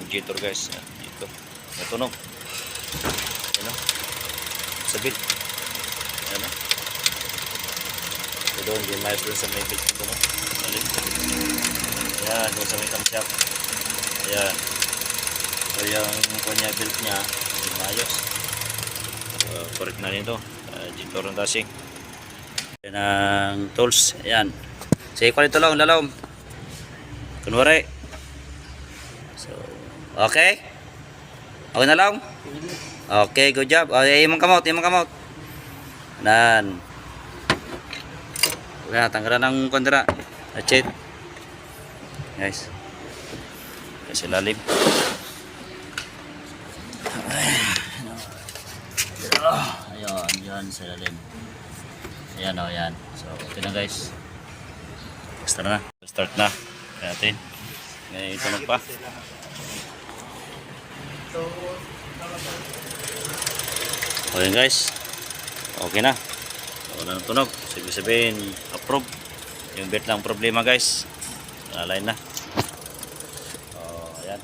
radiator guys. Yan, dito. Natunog. Yan o. Sabit. Yan o. So doon, yung mayos doon sa may belt nito no. Balik. Yan, doon sa may camshaft. Ayan. So yung kunya belt niya, yung mayos. So, correct na nito. Dito rin dashing. Yan ang tools. Ayan. Sige ko nito lang, lalawm. Kunwari. So, okay? Okay na lang? Okay, good job. Okay, imong kamot, imong kamot. Nan. Wala, tanggalan ng kondra. That's it. Guys. Kasi lalim. Ayan, yan sa lalim. Ayan o, yan. So, okay na guys. Basta na. Start na. Kaya natin. Ngayon itunog pa. Okay guys. Okay na. Wala nang tunog. Ibig sabihin, approve. Yung belt lang problema guys. Align na. So, ayan.